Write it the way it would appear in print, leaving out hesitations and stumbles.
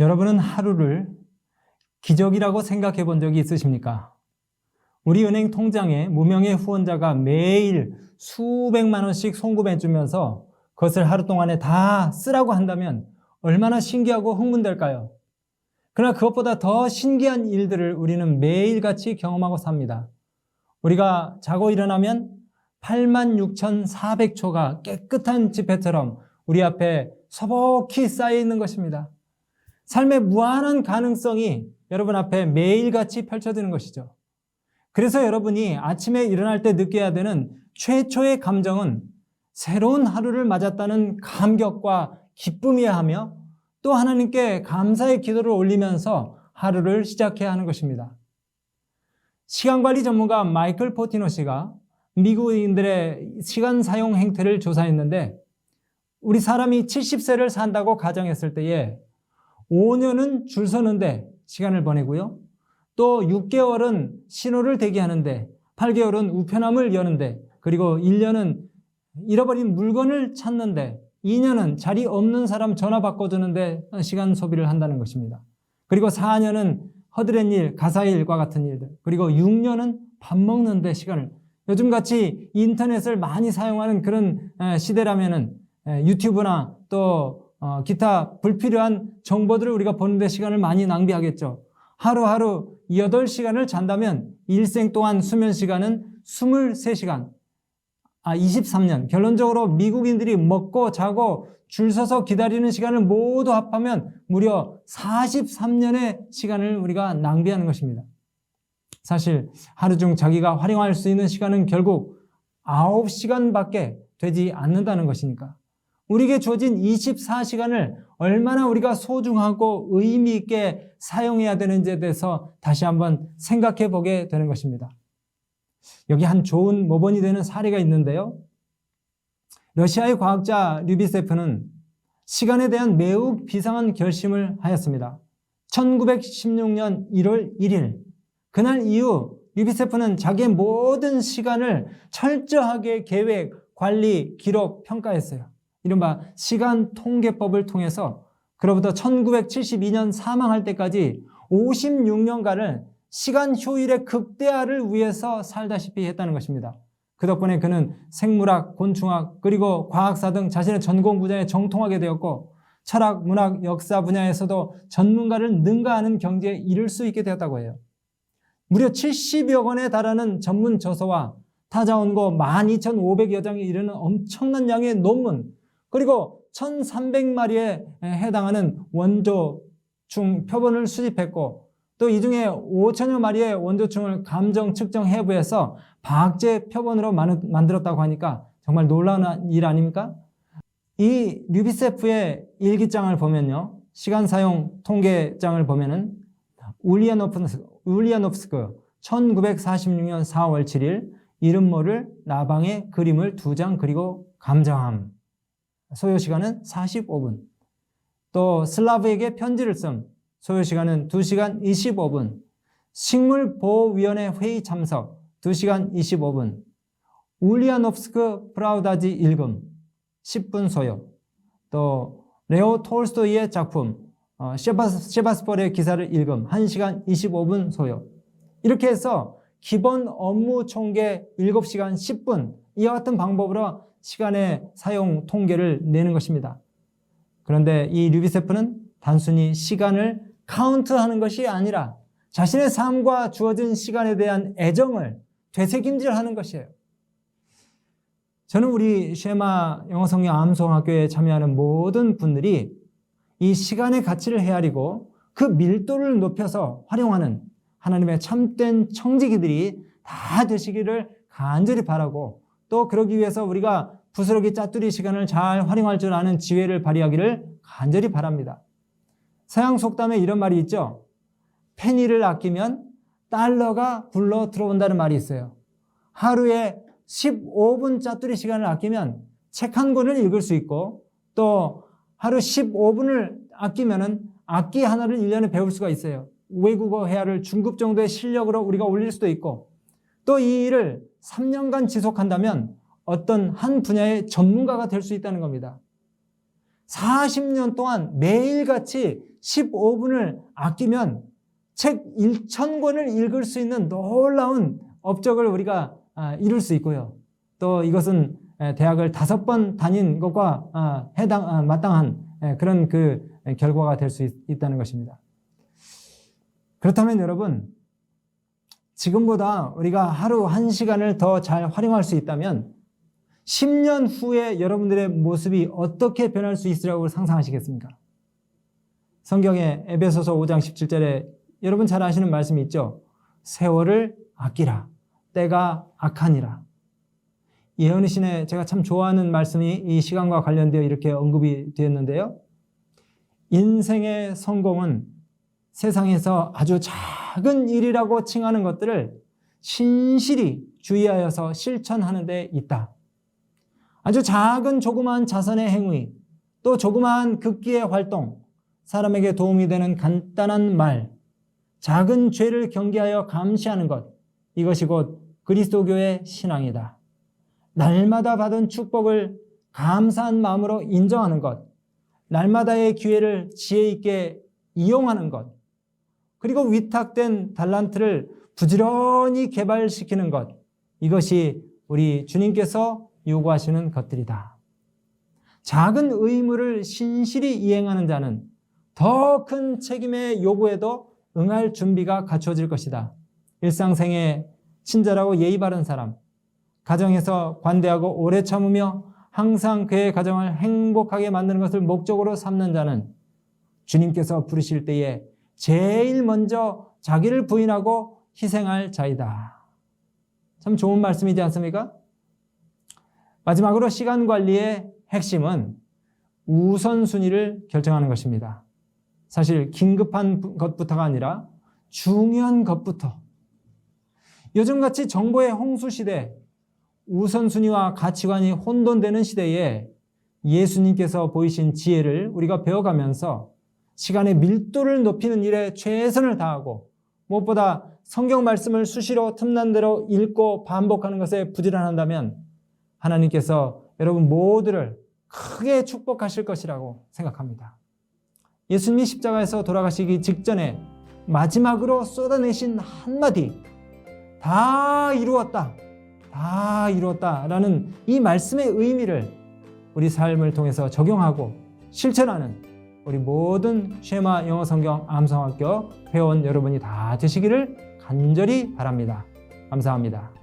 여러분은 하루를 기적이라고 생각해 본 적이 있으십니까? 우리 은행 통장에 무명의 후원자가 매일 수백만 원씩 송금해 주면서 그것을 하루 동안에 다 쓰라고 한다면 얼마나 신기하고 흥분될까요? 그러나 그것보다 더 신기한 일들을 우리는 매일같이 경험하고 삽니다. 우리가 자고 일어나면 86,400초가 깨끗한 지폐처럼 우리 앞에 서복히 쌓여 있는 것입니다. 삶의 무한한 가능성이 여러분 앞에 매일같이 펼쳐지는 것이죠. 그래서 여러분이 아침에 일어날 때 느껴야 되는 최초의 감정은 새로운 하루를 맞았다는 감격과 기쁨이어야 하며 또 하나님께 감사의 기도를 올리면서 하루를 시작해야 하는 것입니다. 시간관리 전문가 마이클 포티노 씨가 미국인들의 시간 사용 행태를 조사했는데 우리 사람이 70세를 산다고 가정했을 때에 5년은 줄 서는데 시간을 보내고요. 또 6개월은 신호를 대기하는데 8개월은 우편함을 여는데 그리고 1년은 잃어버린 물건을 찾는데 2년은 자리 없는 사람 전화 바꿔주는데 시간 소비를 한다는 것입니다. 그리고 4년은 허드렛 일, 가사일과 같은 일들, 그리고 6년은 밥 먹는데 시간을, 요즘같이 인터넷을 많이 사용하는 그런 시대라면은 유튜브나 또 기타 불필요한 정보들을 우리가 보는데 시간을 많이 낭비하겠죠. 하루하루 8시간을 잔다면 일생 동안 수면 시간은 23시간, 23년. 결론적으로 미국인들이 먹고 자고 줄 서서 기다리는 시간을 모두 합하면 무려 43년의 시간을 우리가 낭비하는 것입니다. 사실 하루 중 자기가 활용할 수 있는 시간은 결국 9시간밖에 되지 않는다는 것이니까 우리에게 주어진 24시간을 얼마나 우리가 소중하고 의미 있게 사용해야 되는지에 대해서 다시 한번 생각해 보게 되는 것입니다. 여기 한 좋은 모범이 되는 사례가 있는데요. 러시아의 과학자 류비세프는 시간에 대한 매우 비상한 결심을 하였습니다. 1916년 1월 1일 그날 이후 류비세프는 자기의 모든 시간을 철저하게 계획, 관리, 기록, 평가했어요. 이른바 시간 통계법을 통해서 그로부터 1972년 사망할 때까지 56년간을 시간 효율의 극대화를 위해서 살다시피 했다는 것입니다. 그 덕분에 그는 생물학, 곤충학, 그리고 과학사 등 자신의 전공 분야에 정통하게 되었고 철학, 문학, 역사 분야에서도 전문가를 능가하는 경지에 이를 수 있게 되었다고 해요. 무려 70여 권에 달하는 전문 저서와 타자원고 12,500여 장에 이르는 엄청난 양의 논문, 그리고 1,300마리에 해당하는 원조충 표본을 수집했고 또 이 중에 5천여 마리의 원조충을 감정 측정 해부해서 과학제 표본으로 만들었다고 하니까 정말 놀라운 일 아닙니까? 이 류비세프의 일기장을 보면요. 시간 사용 통계장을 보면은 울리아노프스크 1946년 4월 7일 이름 모를 나방의 그림을 2장 그리고 감정함. 소요시간은 45분. 또 슬라브에게 편지를 씀. 소요시간은 2시간 25분. 식물보호위원회 회의 참석 2시간 25분. 울리아노프스크 프라우다지 읽음 10분 소요. 또 레오 톨스토이의 작품 세바스폴의 기사를 읽음 1시간 25분 소요. 이렇게 해서 기본 업무 총계 7시간 10분 이와 같은 방법으로 시간의 사용 통계를 내는 것입니다. 그런데 이 류비세프는 단순히 시간을 카운트하는 것이 아니라 자신의 삶과 주어진 시간에 대한 애정을 되새김질하는 것이에요. 저는 우리 쉐마 영어성경 암송학교에 참여하는 모든 분들이 이 시간의 가치를 헤아리고 그 밀도를 높여서 활용하는 하나님의 참된 청지기들이 다 되시기를 간절히 바라고 또 그러기 위해서 우리가 부스러기 짜투리 시간을 잘 활용할 줄 아는 지혜를 발휘하기를 간절히 바랍니다. 서양 속담에 이런 말이 있죠. 페니를 아끼면 달러가 굴러 들어온다는 말이 있어요. 하루에 15분 짜투리 시간을 아끼면 책 한 권을 읽을 수 있고 또 하루 15분을 아끼면은 악기 하나를 1년에 배울 수가 있어요. 외국어 회화를 중급 정도의 실력으로 우리가 올릴 수도 있고 또 이 일을 3년간 지속한다면 어떤 한 분야의 전문가가 될 수 있다는 겁니다. 40년 동안 매일같이 15분을 아끼면 책 1,000권을 읽을 수 있는 놀라운 업적을 우리가 이룰 수 있고요. 또 이것은 대학을 5번 다닌 것과 마땅한 그런 그 결과가 될 수 있다는 것입니다. 그렇다면 여러분, 지금보다 우리가 하루 1시간을 더 잘 활용할 수 있다면 10년 후에 여러분들의 모습이 어떻게 변할 수 있으라고 상상하시겠습니까? 성경의 에베소서 5장 17절에 여러분 잘 아시는 말씀이 있죠. 세월을 아끼라. 때가 악하니라. 예언의 신에 제가 참 좋아하는 말씀이 이 시간과 관련되어 이렇게 언급이 되었는데요. 인생의 성공은 세상에서 아주 작은 일이라고 칭하는 것들을 신실히 주의하여서 실천하는 데 있다. 아주 작은 조그마한 자선의 행위, 또 조그마한 극기의 활동, 사람에게 도움이 되는 간단한 말, 작은 죄를 경계하여 감시하는 것, 이것이 곧 그리스도교의 신앙이다. 날마다 받은 축복을 감사한 마음으로 인정하는 것, 날마다의 기회를 지혜 있게 이용하는 것, 그리고 위탁된 달란트를 부지런히 개발시키는 것, 이것이 우리 주님께서 요구하시는 것들이다. 작은 의무를 신실히 이행하는 자는 더 큰 책임의 요구에도 응할 준비가 갖춰질 것이다. 일상생에 친절하고 예의 바른 사람, 가정에서 관대하고 오래 참으며 항상 그의 가정을 행복하게 만드는 것을 목적으로 삼는 자는 주님께서 부르실 때에 제일 먼저 자기를 부인하고 희생할 자이다. 참 좋은 말씀이지 않습니까? 마지막으로 시간 관리의 핵심은 우선순위를 결정하는 것입니다. 사실 긴급한 것부터가 아니라 중요한 것부터. 요즘같이 정보의 홍수시대, 우선순위와 가치관이 혼돈되는 시대에 예수님께서 보이신 지혜를 우리가 배워가면서 시간의 밀도를 높이는 일에 최선을 다하고 무엇보다 성경 말씀을 수시로 틈난 대로 읽고 반복하는 것에 부지런한다면 하나님께서 여러분 모두를 크게 축복하실 것이라고 생각합니다. 예수님이 십자가에서 돌아가시기 직전에 마지막으로 쏟아내신 한마디, 다 이루었다, 다 이루었다라는 이 말씀의 의미를 우리 삶을 통해서 적용하고 실천하는 우리 모든 쉐마 영어 성경 암성학교 회원 여러분이 다 되시기를 간절히 바랍니다. 감사합니다.